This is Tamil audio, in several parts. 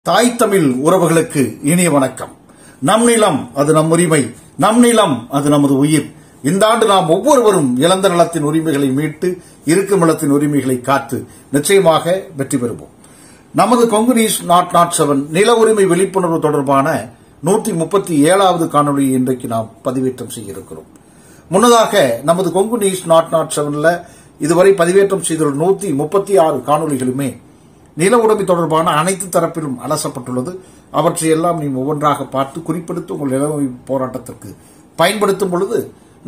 தாய் தமிழ் உறவுகளுக்கு இனிய வணக்கம். நம் நிலம் அது நம் உரிமை, நம் நிலம் அது நமது உயிர். இந்த ஆண்டு நாம் ஒவ்வொருவரும் இழந்த நிலத்தின் உரிமைகளை மீட்டு இருக்கும் நிலத்தின் உரிமைகளை காத்து நிச்சயமாக வெற்றி பெறுவோம். நமது கொங்கு நியூஸ் நாட் 7 நில உரிமை விழிப்புணர்வு தொடர்பான 137வது காணொலியை இன்றைக்கு நாம் பதிவேற்றம் செய்ய இருக்கிறோம். முன்னதாக நமது கொங்கு நியூஸ் நாட் 7 இதுவரை பதிவேற்றம் செய்துள்ள 136 காணொலிகளுமே நில உடைமை தொடர்பான அனைத்து தரப்பிலும் அலசப்பட்டுள்ளது. அவற்றையெல்லாம் நீ ஒவ்வொன்றாக பார்த்து குறிப்பிடுத்து உங்கள் நில உரிமை போராட்டத்திற்கு பயன்படுத்தும் பொழுது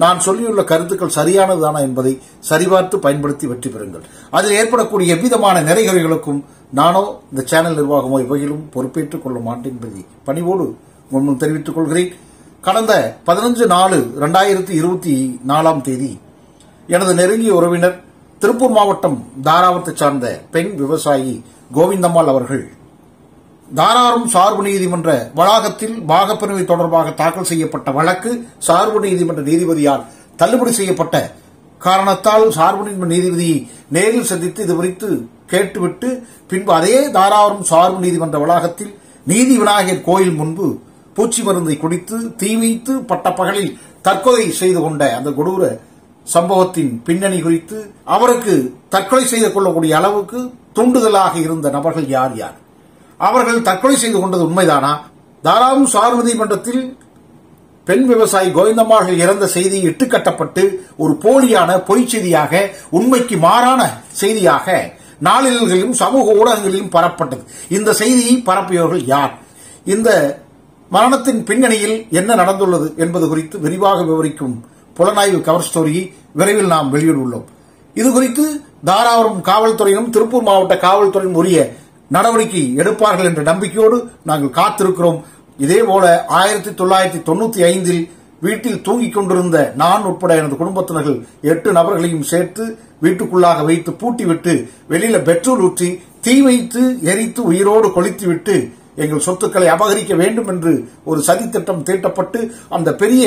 நான் சொல்லியுள்ள கருத்துக்கள் சரியானதுதானா என்பதை சரிபார்த்து பயன்படுத்தி வெற்றி பெறுங்கள். அதில் ஏற்படக்கூடிய எவ்விதமான நிறைகளுக்கும் நானோ இந்த சேனல் நிர்வாகமோ இவையிலும் பொறுப்பேற்றுக் கொள்ள மாட்டேன் என்பதை பணிவோடு முன் தெரிவித்துக் கொள்கிறேன். கடந்த 15/4/2024 எனது நெருங்கிய உறவினர் திருப்பூர் மாவட்டம் தாராவத்தை சார்ந்த பெண் விவசாயி கோவிந்தம்மாள் அவர்கள் தாராரம் சார்பு நீதிமன்ற வளாகத்தில் பாகப்பிரிவு தொடர்பாக தாக்கல் செய்யப்பட்ட வழக்கு சார்பு நீதிமன்ற நீதிபதியால் தள்ளுபடி செய்யப்பட்ட காரணத்தால் சார்பு நீதிமன்ற நீதிபதியை நேரில் சந்தித்து இது குறித்து கேட்டுவிட்டு பின்பு அதே தாராரம் சார்பு நீதிமன்ற வளாகத்தில் நீதி விநாயகர் கோயில் முன்பு பூச்சி மருந்தை குடித்து தீ வைத்து பட்ட பகலில் தற்கொலை செய்து கொண்ட அந்த கொடூர சம்பவத்தின் பின்னணி குறித்து அவருக்கு தற்கொலை செய்து கொள்ளக்கூடிய அளவுக்கு தூண்டுதலாக இருந்த நபர்கள் யார் யார், அவர்கள் தற்கொலை செய்து கொண்டது உண்மைதானா, தாராரம் சார்பு நீதிமன்றத்தில் பெண் விவசாயி கோவிந்தம்மாள் இறந்த செய்தி இட்டுக்கட்டப்பட்டு ஒரு போலியான பொய் செய்தியாக உண்மைக்கு மாறான செய்தியாக நாளிதழ்களிலும் சமூக ஊடகங்களிலும் பரப்பப்பட்டது. இந்த செய்தியை பரப்பியவர்கள் யார், இந்த மரணத்தின் பின்னணியில் என்ன நடந்துள்ளது என்பது குறித்து விரிவாக விவரிக்கும் புலனாய்வு கவர் ஸ்டோரியை விரைவில் நாம் வெளியிட்டுள்ளோம். இதுகுறித்து தாராபுரம் காவல்துறையினும் திருப்பூர் மாவட்ட காவல்துறையும் உரிய நடவடிக்கை எடுப்பார்கள் என்ற நம்பிக்கையோடு நாங்கள் காத்திருக்கிறோம். இதேபோல 1995 வீட்டில் தூங்கிக் கொண்டிருந்த நான் உட்பட எனது குடும்பத்தினர்கள் 8 நபர்களையும் சேர்த்து வீட்டுக்குள்ளாக வைத்து பூட்டிவிட்டு வெளியில பெட்ரோல் ஊற்றி தீ வைத்து எரித்து உயிரோடு கொளுத்திவிட்டு எங்கள் சொத்துக்களை அபகரிக்க வேண்டும் என்று ஒரு சதித்திட்டம் தீட்டப்பட்டு அந்த பெரிய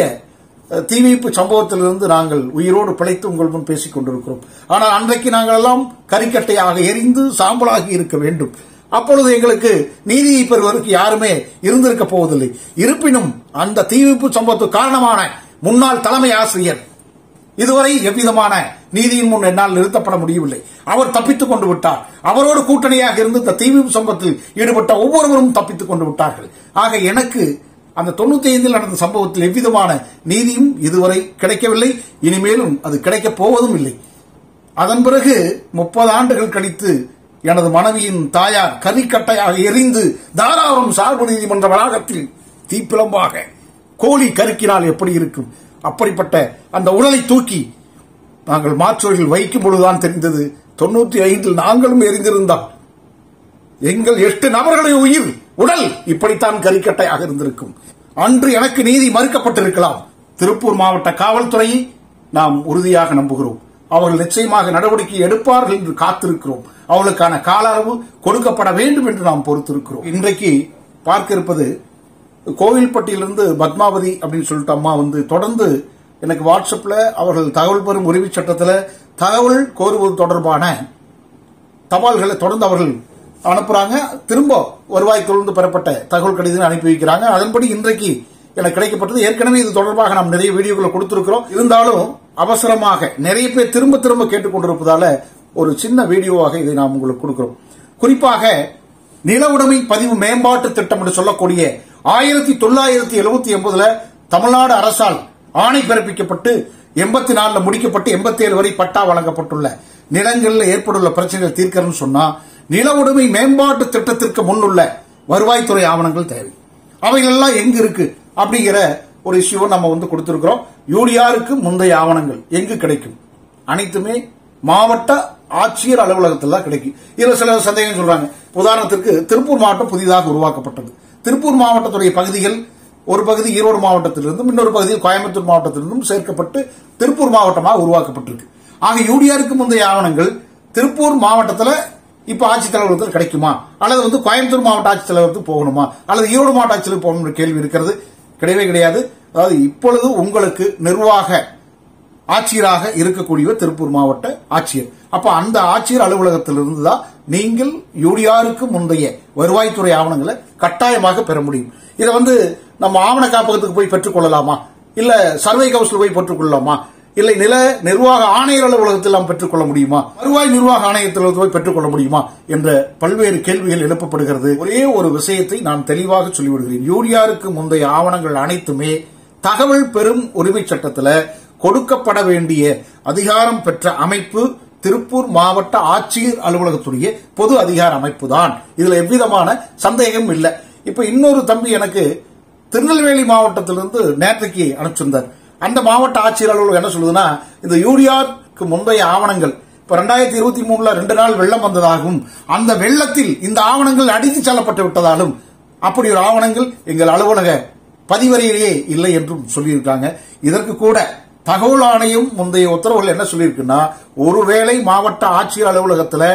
தீவைப்பு சம்பவத்திலிருந்து நாங்கள் உயிரோடு பிழைத்து உங்கள் முன் பேசிக் கொண்டிருக்கிறோம். ஆனால் அன்றைக்கு நாங்கள் எல்லாம் கரிக்கட்டையாக எரிந்து சாம்பலாகி இருக்க வேண்டும். அப்பொழுது எங்களுக்கு நீதியை பெறுவதற்கு யாருமே இருந்திருக்க போவதில்லை. இருப்பினும் அந்த தீவைப்பு சம்பவத்துக்கு காரணமான முன்னாள் தலைமை ஆசிரியர் இதுவரை எவ்விதமான நீதியின் முன் என்னால் நிறுத்தப்பட முடியவில்லை. அவர் தப்பித்துக் கொண்டு விட்டார். அவரோடு கூட்டணியாக இருந்து இந்த தீவைப்பு சம்பவத்தில் ஈடுபட்ட ஒவ்வொருவரும் தப்பித்துக் கொண்டு விட்டார்கள். ஆக எனக்கு அந்த 95 நடந்த சம்பவத்தில் எவ்விதமான நீதியும் இதுவரை கிடைக்கவில்லை. இனிமேலும் அது கிடைக்கப் போவதும் இல்லை. அதன் பிறகு 30 ஆண்டுகள் கழித்து எனது மனைவியின் தாயார் கரிக்கட்டையாக எரிந்து தாராபுரம் சார்பு நீதிமன்ற வளாகத்தில் தீப்பிழம்பாக கோழி கருக்கினால் எப்படி இருக்கும், அப்படிப்பட்ட அந்த உடலை தூக்கி நாங்கள் மாற்றோரில் வைக்கும் பொழுதுதான் தெரிந்தது 95 நாங்களும் எரிந்திருந்தால் எங்கள் 8 நபர்களுடைய உயிர் உடல் இப்படித்தான் கரிக்கட்டையாக இருந்திருக்கும். அன்று எனக்கு நீதி மறுக்கப்பட்டிருக்கலாம். திருப்பூர் மாவட்ட காவல்துறையை நாம் உறுதியாக நம்புகிறோம். அவர்கள் நிச்சயமாக நடவடிக்கை எடுப்பார்கள் என்று காத்திருக்கிறோம். அவர்களுக்கான கால அளவு கொடுக்கப்பட வேண்டும் என்று நாம் பொறுத்திருக்கிறோம். இன்றைக்கு பார்க்க இருப்பது கோவில்பட்டியிலிருந்து பத்மாவதி அப்படின்னு சொல்லிட்டு அம்மா தொடர்ந்து எனக்கு வாட்ஸ்அப்ல அவர்கள் தகவல் பெறும் உரிமை சட்டத்தில் தகவல் கோருவது தொடர்பான தபால்களை தொடர்ந்து அவர்கள் அனுப்புறாங்க. திரும்ப வருவாய்த்துறையிலிருந்து பெறப்பட்ட தகவல் கடிதம் அனுப்பி வைக்கிறாங்க. அதன்படி இன்றைக்கு எனக்கு கிடைக்கப்பட்டது. ஏற்கனவே இது தொடர்பாக நாம் நிறைய வீடியோக்களை கொடுத்திருக்கிறோம். இருந்தாலும் அவசரமாக நிறைய பேர் திரும்ப திரும்ப கேட்டுக்கொண்டிருப்பதால ஒரு சின்ன வீடியோவாக இதை நாம் உங்களுக்கு கொடுக்கிறோம். குறிப்பாக நில உடைமை பதிவு மேம்பாட்டு திட்டம் என்று சொல்லக்கூடிய 1979 தமிழ்நாடு அரசால் ஆணை பிறப்பிக்கப்பட்டு 84 முடிக்கப்பட்டு 87 வரை பட்டா வழங்கப்பட்டுள்ள நிலங்களில் ஏற்பட்டுள்ள பிரச்சனைகள் தீர்க்கணும்னு சொன்னா நில உடைமை மேம்பாட்டு திட்டத்திற்கு முன்னுள்ள வருவாய்த்துறை ஆவணங்கள் தேவை. அவைகள் எல்லாம் எங்க இருக்கு அப்படிங்கிற ஒரு இஷ்யூவை நம்ம கொடுத்திருக்கிறோம். யூடிஆருக்கு முந்தைய ஆவணங்கள் எங்கு கிடைக்கும்? அனைத்துமே மாவட்ட ஆட்சியர் அலுவலகத்தில் தான் கிடைக்கும். இதுல சில சந்தேகம் சொல்றாங்க. உதாரணத்திற்கு திருப்பூர் மாவட்டம் புதிதாக உருவாக்கப்பட்டது. திருப்பூர் மாவட்டத்துடைய பகுதிகள் ஒரு பகுதி ஈரோடு மாவட்டத்திலிருந்தும் இன்னொரு பகுதியில் கோயம்புத்தூர் மாவட்டத்திலிருந்தும் சேர்க்கப்பட்டு திருப்பூர் மாவட்டமாக உருவாக்கப்பட்டிருக்கு. ஆக யூடிஆருக்கு முந்தைய ஆவணங்கள் திருப்பூர் மாவட்டத்தில் இப்ப ஆட்சித்தலைவரத்தில் கிடைக்குமா, அல்லது கோயம்புத்தூர் மாவட்ட ஆட்சித்தலைவரத்துக்கு போகணுமா, அல்லது ஈரோடு மாவட்ட ஆட்சித்தலைவர் போகணும் கேள்வி இருக்கிறது. கிடையவே கிடையாது. அதாவது இப்பொழுது உங்களுக்கு நிர்வாக ஆட்சியராக இருக்கக்கூடியவர் திருப்பூர் மாவட்ட ஆட்சியர். அப்ப அந்த ஆட்சியர் அலுவலகத்திலிருந்து தான் நீங்கள் யூடிஆருக்கு முந்தைய வருவாய்த்துறை ஆவணங்களை கட்டாயமாக பெற முடியும். இதை நம்ம ஆவண காப்பகத்துக்கு போய் பெற்றுக் கொள்ளலாமா, இல்ல சர்வே ஹவுஸ்ல போய் பெற்றுக் கொள்ளலாமா, இல்லை நில நிர்வாக ஆணையர் அலுவலகத்தில் நாம் பெற்றுக் கொள்ள முடியுமா, வருவாய் நிர்வாக ஆணையத்தில் போய் பெற்றுக் கொள்ள முடியுமா என்ற பல்வேறு கேள்விகள் எழுப்பப்படுகிறது. ஒரே ஒரு விஷயத்தை நான் தெளிவாக சொல்லிவிடுகிறேன். யூடிஆருக்கு முந்தைய ஆவணங்கள் அனைத்துமே தகவல் பெறும் உரிமை சட்டத்தில் கொடுக்கப்பட வேண்டிய அதிகாரம் பெற்ற அமைப்பு திருப்பூர் மாவட்ட ஆட்சியர் அலுவலகத்துடைய பொது அதிகார அமைப்பு தான். இதுல எவ்விதமான சந்தேகம் இல்லை. இப்ப இன்னொரு தம்பி எனக்கு திருநெல்வேலி மாவட்டத்திலிருந்து நேற்றைக்கு அனுப்பிச்சிருந்தார். அந்த மாவட்ட ஆட்சியர் அலுவலகம் என்ன சொல்லுதுன்னா, இந்த யூடிஆருக்கு முந்தைய ஆவணங்கள் இப்ப 2023 2 நாள் வெள்ளம் வந்ததாகவும் அந்த வெள்ளத்தில் இந்த ஆவணங்கள் அடித்து செல்லப்பட்டு விட்டதாலும் அப்படி ஒரு ஆவணங்கள் எங்கள் அலுவலக பதிவறையிலேயே இல்லை என்றும் சொல்லியிருக்காங்க. இதற்கு கூட தகவல் ஆணையம் முந்தைய உத்தரவுகள் என்ன சொல்லியிருக்குன்னா, ஒருவேளை மாவட்ட ஆட்சியர் அலுவலகத்தில்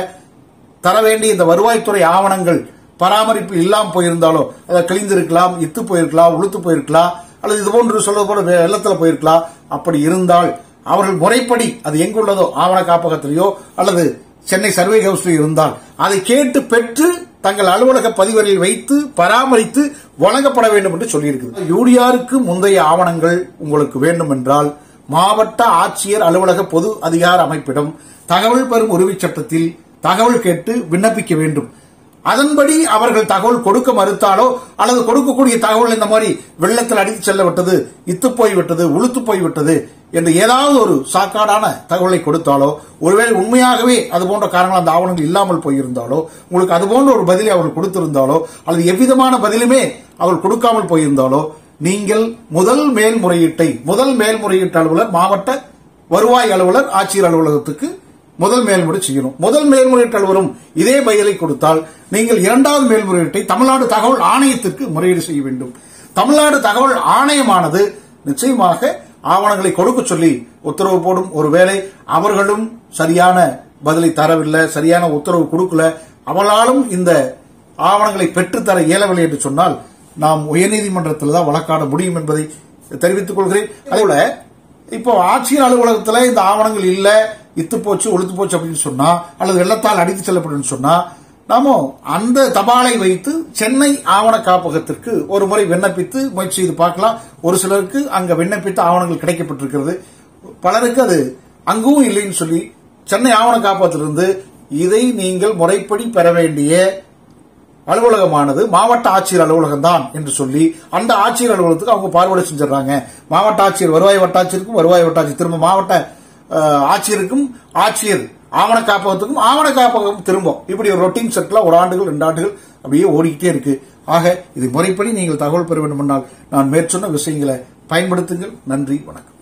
தர வேண்டிய இந்த வருவாய்த்துறை ஆவணங்கள் பராமரிப்பு இல்லாமல் போயிருந்தாலோ, அதை கிழிந்திருக்கலாம், இத்து போயிருக்கலாம், உளுத்து போயிருக்கலாம், அல்லது இது போன்று சொல்வது போல வெள்ளத்தில் போயிருக்கலாம். அப்படி இருந்தால் அவர்கள் முறைப்படி அது எங்குள்ளதோ ஆவண காப்பகத்திலேயோ அல்லது சென்னை சர்வே ஹவுஸ்ல இருந்தால் அதை கேட்டு பெற்று தங்கள் அலுவலக பதிவறையில் வைத்து பராமரித்து வழங்கப்பட வேண்டும் என்று சொல்லியிருக்கிறது. யூடிஆருக்கு முந்தைய ஆவணங்கள் உங்களுக்கு வேண்டும் என்றால் மாவட்ட ஆட்சியர் அலுவலக பொது அதிகார அமைப்பிடம் தகவல் பெறும் உரிமை சட்டத்தில் தகவல் கேட்டு விண்ணப்பிக்க வேண்டும். அதன்படி அவர்கள் தகவல் கொடுக்க மறுத்தாலோ அல்லது கொடுக்கக்கூடிய தகவல் இந்த மாதிரி வெள்ளத்தில் அடித்து செல்ல விட்டது, இத்து போய்விட்டது, உளுத்து போய்விட்டது என்று ஏதாவது ஒரு சாக்காடான தகவலை கொடுத்தாலோ, ஒருவேளை உண்மையாகவே அது போன்ற காரணங்கள் அந்த ஆவணங்கள் இல்லாமல் போயிருந்தாலோ, உங்களுக்கு அது போன்ற ஒரு பதிலை அவர்கள் கொடுத்திருந்தாலோ அல்லது எவ்விதமான பதிலுமே அவர்கள் கொடுக்காமல் போயிருந்தாலோ, நீங்கள் முதல் மேல்முறையீட்டு அலுவலர் மாவட்ட வருவாய் அலுவலர் ஆட்சியர் அலுவலகத்துக்கு முதல் மேல்முறை செய்யணும். முதல் மேல்முறையீட்டு அலுவலரும் இதே பதிலை கொடுத்தால் நீங்கள் இரண்டாவது மேல்முறையீட்டை தமிழ்நாடு தகவல் ஆணையத்திற்கு முறையீடு செய்ய வேண்டும். தமிழ்நாடு தகவல் ஆணையமானது நிச்சயமாக ஆவணங்களை கொடுக்க சொல்லி உத்தரவு போடும். ஒருவேளை அவர்களும் சரியான பதிலை தரவில்லை, சரியான உத்தரவு கொடுக்கல, அவளாலும் இந்த ஆவணங்களை பெற்றுத்தர இயலவில்லை என்று சொன்னால் நாம் உயர்நீதிமன்றத்தில் தான் வழக்காட முடியும் என்பதை தெரிவித்துக் கொள்கிறேன். அதேபோல இப்போ ஆட்சியர் அலுவலகத்தில் இந்த ஆவணங்கள் இல்ல, இத்து போச்சு, ஒழுத்து போச்சு அப்படின்னு சொன்னா அல்லது வெள்ளத்தால் அடித்து செல்லப்படும் சொன்னா நாம அந்த தபாலை வைத்து சென்னை ஆவண காப்பகத்திற்கு ஒரு முறை விண்ணப்பித்து முயற்சி செய்து பார்க்கலாம். ஒரு சிலருக்கு அங்க விண்ணப்பித்த ஆவணங்கள் கிடைக்கப்பட்டிருக்கிறது, பலருக்கு அது அங்கும் இல்லைன்னு சொல்லி சென்னை ஆவண காப்பகத்திலிருந்து இதை நீங்கள் முறைப்படி பெற வேண்டிய அலுவலகமானது மாவட்ட ஆட்சியர் அலுவலகம் தான் என்று சொல்லி அந்த ஆட்சியர் அலுவலகத்துக்கு அவங்க பார்வையிட செஞ்சிடறாங்க. மாவட்ட ஆட்சியர் வருவாய் வட்டாட்சியருக்கும் வருவாய் வட்டாட்சியர் திரும்ப மாவட்ட ஆட்சியருக்கும் ஆட்சியர் ஆவண காப்பகத்துக்கும் ஆவண காப்பகம் திரும்ப இப்படி ஒரு ரொட்டீன் சர்க்கிளா 1 ஆண்டுகள் 2 ஆண்டுகள் அப்படியே ஓடிக்கிட்டே இருக்கு. ஆக இது முறைப்படி நீங்கள் தகவல் பெற வேண்டும் என்றால் நான் மேற்சொன்ன விஷயங்களை பயன்படுத்துங்கள். நன்றி, வணக்கம்.